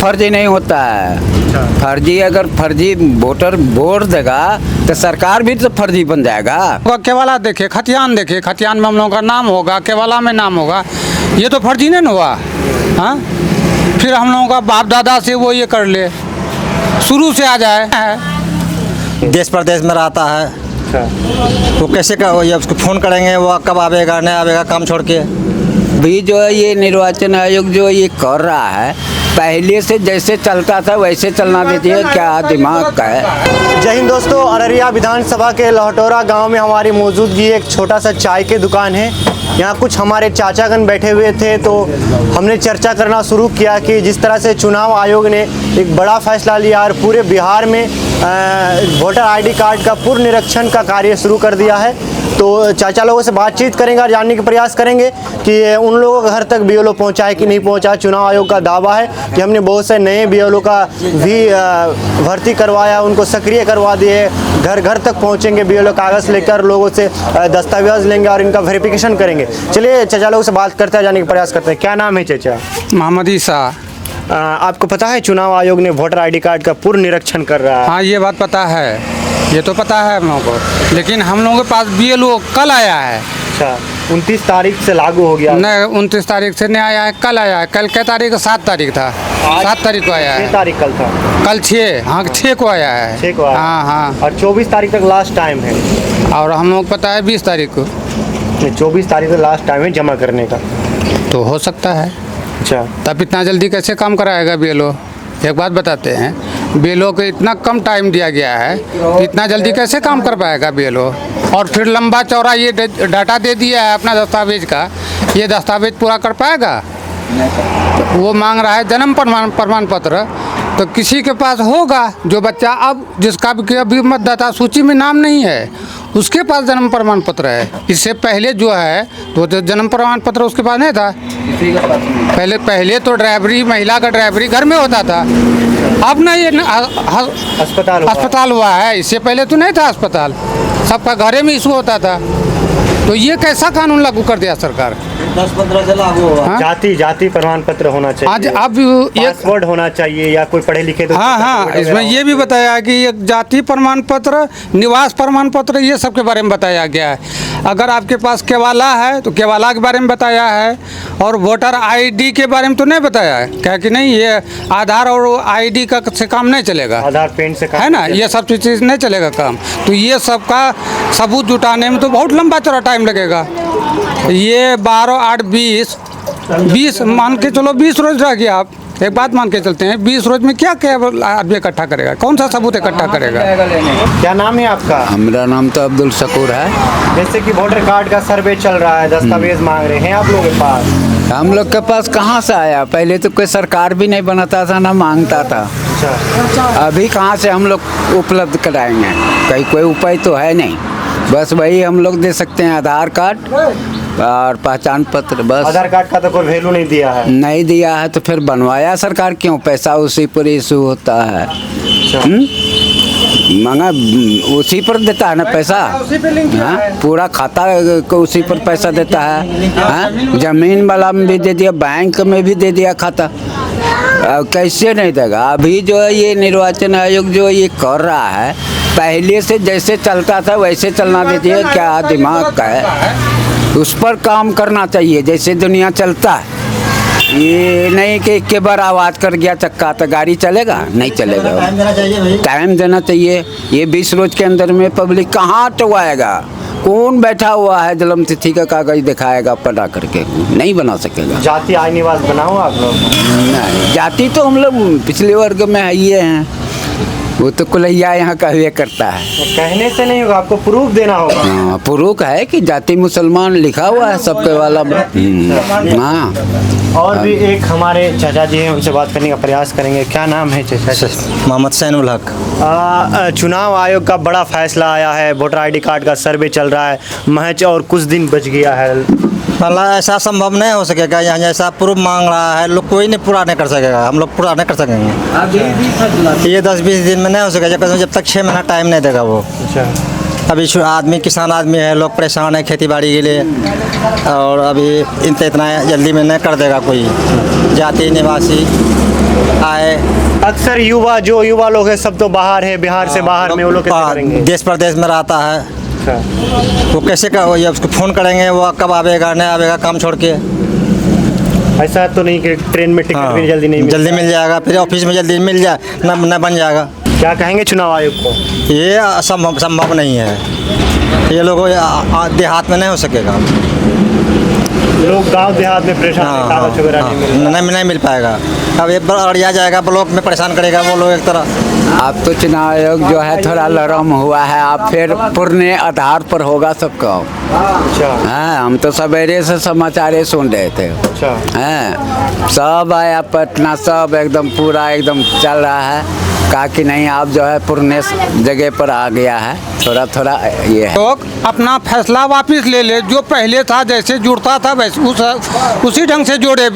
फर्जी नहीं होता है। फर्जी अगर फर्जी वोटर वोट देगा तो सरकार भी तो फर्जी बन जाएगा। केवाला देखे, खतियान देखे, खतियान में हम लोगों का नाम होगा, केवाला में नाम होगा, ये तो फर्जी नहीं ना हुआ। हाँ, फिर हम लोगों का बाप दादा से वो ये कर ले, शुरू से आ जाए। देश प्रदेश में रहता है वो कैसे का ये उसको फ़ोन करेंगे, वो कब आवेगा नहीं आवेगा काम छोड़ के। भी जो है ये निर्वाचन आयोग जो ये कर रहा है, पहले से जैसे चलता था वैसे चलना दीजिए, क्या दिमाग का है। जय हिंद दोस्तों, अररिया विधानसभा के लहटोरा गांव में हमारी मौजूदगी एक छोटा सा चाय की दुकान है। यहाँ कुछ हमारे चाचागण बैठे हुए थे तो हमने चर्चा करना शुरू किया कि जिस तरह से चुनाव आयोग ने एक बड़ा फैसला लिया और पूरे बिहार में वोटर आईडी कार्ड का पूर्ण निरीक्षण का कार्य शुरू कर दिया है। तो चाचा लोगों से बातचीत करेंगे और जानने के प्रयास करेंगे कि उन लोगों के घर तक बीएलओ पहुँचा है कि नहीं पहुँचा। चुनाव आयोग का दावा है कि हमने बहुत से नए बीएलओ का भी भर्ती करवाया, उनको सक्रिय करवा दिए, घर घर तक पहुँचेंगे बीएलओ कागज़ लेकर, लोगों से दस्तावेज लेंगे और इनका वेरिफिकेशन करेंगे। चलिए चाचा लोगों से बात करते हैं, जानने का प्रयास करते हैं। क्या नाम है चाचा? मोहम्मद ईसा। आपको पता है चुनाव आयोग ने वोटर आईडी कार्ड का पूर्ण निरीक्षण कर रहा है? हाँ, ये बात पता है, ये तो पता है हम लोगों को, लेकिन हम लोगों के पास बीएलओ कल आया है। अच्छा, 29 तारीख से लागू हो गया? नहीं, 29 तारीख से नहीं आया है, कल आया है। कल क्या तारीख? 7 तारीख था, 7 तारीख को आया है। 6 तारीख कल था? कल 6, हाँ 6 को आया है। 6 को आया? हाँ हाँ। और 24 तारीख तक लास्ट टाइम है? और हम लोग पता है 20 तारीख को। 24 तारीख तक लास्ट टाइम है जमा करने का। तो हो सकता है। अच्छा, तब इतना जल्दी कैसे काम कराएगा बीएलओ? एक बात बताते हैं, बीएलओ को इतना कम टाइम दिया गया है तो इतना जल्दी कैसे काम कर पाएगा बीएलओ? और फिर लंबा चौड़ा ये डाटा दे दिया है अपना दस्तावेज का, ये दस्तावेज पूरा कर पाएगा? वो मांग रहा है जन्म प्रमाण पत्र, तो किसी के पास होगा जो बच्चा अब जिसका भी अभी मतदाता सूची में नाम नहीं है उसके पास जन्म प्रमाण पत्र है। इससे पहले जो है तो जन्म प्रमाण पत्र उसके पास नहीं था। पहले तो ड्राइवरी, महिला का ड्राइवरी घर में होता था, अब नहीं अस्पताल हुआ है। इससे पहले तो नहीं था अस्पताल, सबका घरे में इशू होता था। तो ये कैसा कानून लागू कर दिया सरकार? 10-15 से लागू हुआ। जाति प्रमाण पत्र होना चाहिए, आज अब पासवर्ड होना चाहिए या कोई पढ़े लिखे तो। हाँ, इसमें ये भी बताया कि ये जाति प्रमाण पत्र, निवास प्रमाण पत्र, ये सब के बारे में बताया गया है। अगर आपके पास केवाला है तो केवाला के बारे में बताया है, और वोटर आईडी के बारे में तो नहीं बताया है। क्या कि नहीं, ये आधार और आईडी का से काम नहीं चलेगा, आधार पेन से काम है ना, ये सब चीज़ नहीं चलेगा काम। तो ये सब का सबूत जुटाने में तो बहुत लंबा चौड़ा टाइम लगेगा। ये 12, 8, 20 मान के चलो, 20 रोज रह गया। आप एक बात मान के चलते हैं, 20 रोज में क्या क्या आदमी इकट्ठा करेगा? कौन सा सबूत इकट्ठा करेगा? क्या नाम है आपका? हमारा नाम तो अब्दुल शकूर है। जैसे कि वोटर कार्ड का सर्वे चल रहा है, दस्तावेज मांग रहे हैं आप लोगों के पास? हम लोग के पास कहाँ से आया? पहले तो कोई सरकार भी नहीं बनाता था ना मांगता था। अच्छा, अभी कहाँ से हम लोग उपलब्ध कराएंगे? कहीं कोई उपाय तो है नहीं, बस वही हम लोग दे सकते हैं, आधार कार्ड और पहचान पत्र, बस। आधार कार्ड का तो कोई वैल्यू नहीं दिया है? नहीं दिया है तो फिर बनवाया सरकार क्यों? पैसा उसी पर इशू होता है। मांगा उसी पर देता है ना पैसा। हाँ, पूरा खाता को उसी पर पैसा देता है। हाँ, जमीन वाला में भी दे दिया, बैंक में भी दे दिया खाता, कैसे नहीं देगा? अभी जो है ये निर्वाचन आयोग जो ये कर रहा है, पहले से जैसे चलता था वैसे चलना दीजिए, क्या दिमाग का है? उस पर काम करना चाहिए जैसे दुनिया चलता है। ये नहीं कि एक के बार आवाज़ कर गया चक्का तो गाड़ी चलेगा, नहीं चलेगा। टाइम देना चाहिए। ये 20 रोज के अंदर में पब्लिक कहाँ हटवाएगा? कौन बैठा हुआ है जन्म तिथि का कागज दिखाएगा बना करके? नहीं बना सकेगा। जाति आय निवास बनाओ आप लोग? नहीं, जाति तो हम लोग पिछले वर्ग में है ये हैं, वो तो कुलैया यहाँ कहवे करता है। कहने से नहीं होगा, आपको प्रूफ देना होगा। हाँ, प्रूफ है कि जाति मुसलमान लिखा हुआ है सबके वाला में। हाँ, और भी एक हमारे चाचा जी हैं, उनसे बात करने का प्रयास करेंगे। क्या नाम है चाचा? मोहम्मद सैनुल हक। चुनाव आयोग का बड़ा फैसला आया है, वोटर आईडी कार्ड का सर्वे चल रहा है, महज और कुछ दिन बच गया है। मतलब ऐसा संभव नहीं हो सकेगा, यहाँ जैसा प्रूफ मांग रहा है लोग, कोई नहीं पूरा नहीं कर सकेगा, हम लोग पूरा नहीं कर सकेंगे। ये 10-20 दिन में नहीं हो सकेगा, जब तक 6 महीना टाइम नहीं देगा वो। अभी आदमी किसान आदमी है, लोग परेशान है खेती बाड़ी के लिए, और अभी इतना जल्दी में नहीं कर देगा कोई। जाति निवासी आए। अक्सर जो युवा लोग हैं सब तो बाहर है, बिहार से बाहर में, वो लोग कैसे करेंगे? देश प्रदेश में रहता है, अच्छा। वो कैसे कर, ये उसको फ़ोन करेंगे, वो कब आवेगा नहीं आवेगा काम छोड़ के। ऐसा तो नहीं कि ट्रेन में टिकट भी जल्दी नहीं जल्दी मिल जाएगा, फिर ऑफिस में जल्दी मिल जाए न बन जाएगा। क्या कहेंगे चुनाव आयोग को? ये संभव नहीं है, ये लोगों देहात में नहीं हो सकेगा। लोग गांव देहात में परेशान हैं, कागज वगैरह नहीं मिल रहा। नहीं मिल पाएगा। अब एक बार अड़िया जाएगा, ब्लॉक में परेशान करेगा वो लोग एक तरह। अब तो चुनाव आयोग जो है थोड़ा लरम हुआ है, अब फिर पूर्ण आधार पर होगा सब काम। अच्छा हाँ, हम तो सवेरे से समाचार सुन रहे थे। अच्छा। हाँ, सब आया पटना, सब एकदम पूरा एकदम चल रहा है। कहा कि नहीं, आप जो है पूर्ण जगह पर आ गया है, थोड़ा थोड़ा ये है। लोग अपना फैसला वापस ले ले, जो पहले था जैसे जुड़ता था वैसे उसी ढंग से जोड़े।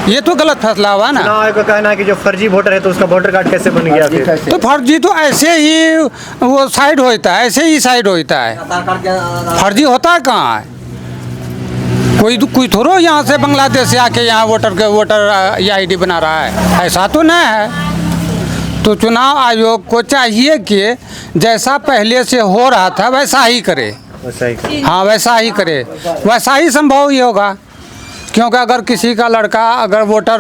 ये तो गलत फैसला हुआ ना। चुनाव आयोग का कहना है कि जो फर्जी वोटर है तो उसका वोटर कार्ड कैसे बन गया फिर? तो फर्जी तो ऐसे ही वो साइड होता है, ऐसे ही साइड होता है, फर्जी होता है कहाँ है? कोई थोड़ा यहाँ से बांग्लादेश से आके यहाँ वोटर या ID बना रहा है, ऐसा तो नहीं है। तो चुनाव आयोग को चाहिए कि जैसा पहले से हो रहा था वैसा ही करे। वैसा ही। हाँ, वैसा ही करे, वैसा ही संभव ही होगा। क्योंकि अगर किसी का लड़का अगर वोट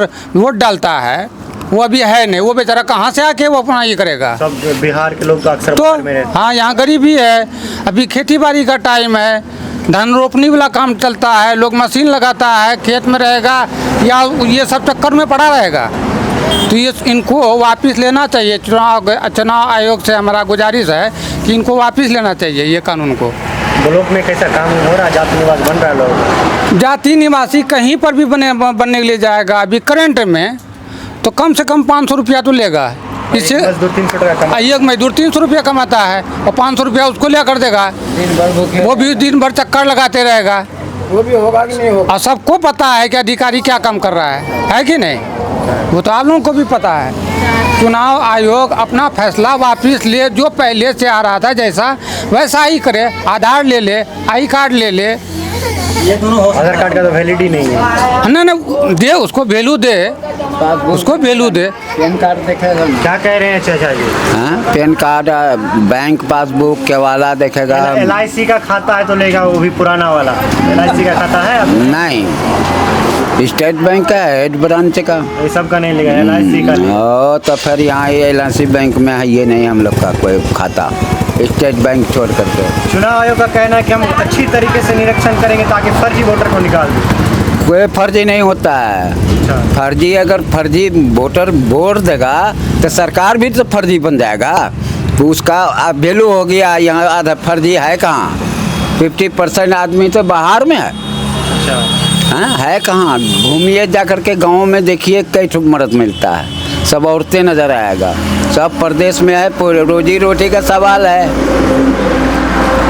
डालता है, वो अभी है नहीं, वो बेचारा कहाँ से आके वो अपना ये करेगा? सब बिहार के लोग तो अक्सर तो बाहर में रहते हाँ, यहाँ गरीबी है, अभी खेती बाड़ी का टाइम है, धान रोपनी वाला काम चलता है, लोग मशीन लगाता है, खेत में रहेगा या ये सब चक्कर में पड़ा रहेगा। तो ये इनको वापस लेना चाहिए। चुनाव आयोग से हमारा गुजारिश है कि इनको वापस लेना चाहिए ये कानून को। ब्लॉक में कैसा काम हो रहा है? जाति निवास बन रहा है लोग? जाति निवासी कहीं पर भी बनने के लिए जाएगा अभी करंट में तो कम से कम 500 रुपया तो लेगा। इससे मजदूर 300 टका कमा, एक मजदूर 300 रुपया कमाता है और 500 रुपया उसको लिया कर देगा, वो भी दिन भर चक्कर लगाते रहेगा। वो भी होगा कि नहीं होगा? और सबको पता है कि अधिकारी क्या काम कर रहा है कि नहीं? वो तो आप लोगों को भी पता है। चुनाव आयोग अपना फैसला वापस ले, जो पहले से आ रहा था जैसा वैसा ही करे। आधार ले ले, ID कार्ड ले ले। आधार कार्ड का तो वैलिडिटी नहीं है। ना दे, उसको वैल्यू दे, उसको वैल्यू दे। पैन कार्ड देखेगा क्या कह रहे हैं चाचा जी? हाँ, पैन कार्ड, बैंक पासबुक, केवाला देखेगा। LIC का खाता है तो लेगा, वो भी पुराना वाला। LIC का खाता है अब? नहीं, स्टेट बैंक का है, हेड ब्रांच का। ये सब का नहीं लेगा, LIC का लेगा। ओ तो फिर यहाँ ये LIC बैंक में है, ये नहीं हम लोग का कोई खाता, स्टेट बैंक छोड़ करके। चुनाव आयोग का कहना है कि हम अच्छी तरीके से निरीक्षण करेंगे ताकि फर्जी वोटर को निकाल दें। कोई फर्जी नहीं होता है। अच्छा। फर्जी अगर फर्जी वोटर वोट देगा तो सरकार भी तो फर्जी बन जाएगा। तो उसका वैल्यू हो गया। यहाँ आधा फर्जी है कहाँ? 50% आदमी तो बाहर में है। अच्छा। हाँ, है कहाँ? घूमिए जा करके गाँव में देखिए कई ठुक मर्द मिलता है, सब औरतें नज़र आएगा। सब प्रदेश में है, रोजी रोटी का सवाल है।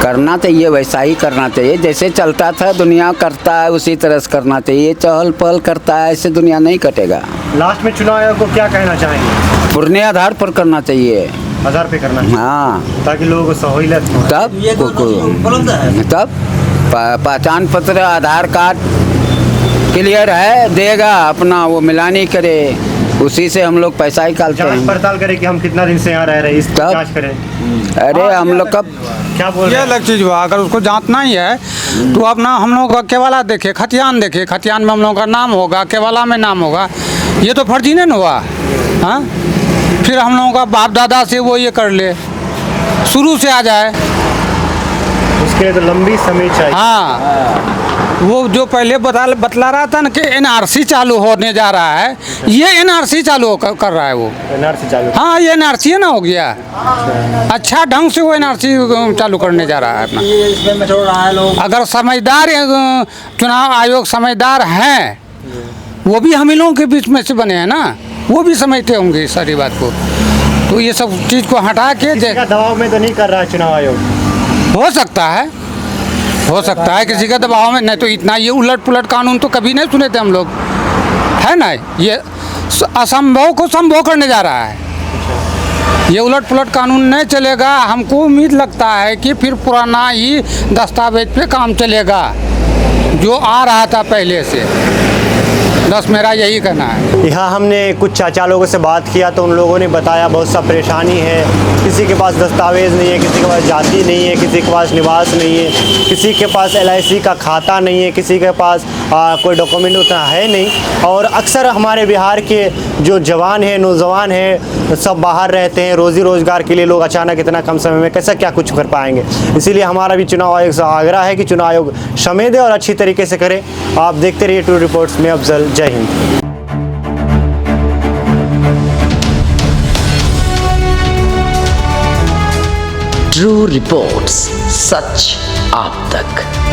करना चाहिए, वैसा ही करना चाहिए जैसे चलता था दुनिया करता है, उसी तरह से करना चाहिए। चहल पहल करता है, ऐसे दुनिया नहीं कटेगा। लास्ट में चुनाव आयोग को क्या कहना चाहेंगे? पूर्ण आधार पर करना चाहिए। आधार पे करना चाहिए हाँ, ताकि लोगों को सहूलियत हो। तब पहचान पत्र, आधार कार्ड क्लियर है, देगा अपना, वो मिलानी करे, उसी से हम लोग पैसा निकालते जांच हैं। पड़ताल करें कि हम कितना दिन से यहाँ रह रहे हैं, इस तब? जांच करें। अरे हम लोग कब क्या बोल ये रहे हैं? अलग चीज़ हुआ। अगर उसको जांचना ही है तो अपना हम लोग का केवाला देखे, खतियान देखे, खतियान में हम लोगों का नाम होगा, केवाला में नाम होगा। ये तो फर्जी नहीं हुआ। हाँ, फिर हम लोगों का बाप दादा से वो ये कर ले, शुरू से आ जाए। उसके लिए तो लंबी समय चाहिए। हाँ, वो जो पहले बतला रहा था ना कि NRC चालू होने जा रहा है, ये NRC चालू कर रहा है वो। NRC चालू। हाँ, ये NRC ना हो गया। अच्छा ढंग से वो NRC चालू करने जा रहा है अपना। अगर समझदार चुनाव आयोग समझदार हैं, वो भी हम ही लोगों के बीच में से बने हैं ना, वो भी समझते होंगे इस सारी बात को। तो ये सब चीज़ को हटा के का दबाव में तो नहीं कर रहा है चुनाव आयोग। हो सकता है किसी का दबाव में। नहीं तो इतना ये उलट पुलट कानून तो कभी नहीं सुने थे हम लोग, है ना। ये असंभव को संभव करने जा रहा है। ये उलट पुलट कानून नहीं चलेगा। हमको उम्मीद लगता है कि फिर पुराना ही दस्तावेज पे काम चलेगा जो आ रहा था पहले से। बस मेरा यही कहना है। यहाँ हमने कुछ चाचा लोगों से बात किया तो उन लोगों ने बताया बहुत सा परेशानी है, किसी के पास दस्तावेज़ नहीं है, किसी के पास जाति नहीं है, किसी के पास निवास नहीं है, किसी के पास LIC का खाता नहीं है, किसी के पास कोई डॉक्यूमेंट उतना है नहीं। और अक्सर हमारे बिहार के जो जवान हैं, नौजवान हैं, सब बाहर रहते हैं, रोज़ी रोज़गार के लिए लोग अचानक इतना कम समय में कैसे क्या कुछ कर पाएंगे। इसीलिए हमारा भी चुनाव आयोग से आग्रह है कि चुनाव आयोग समय दे और अच्छी तरीके से करे। आप देखते रहिए ट्रू रिपोर्ट्स में अफजल। जय हिंद। ट्रू रिपोर्ट्स, सच आप तक।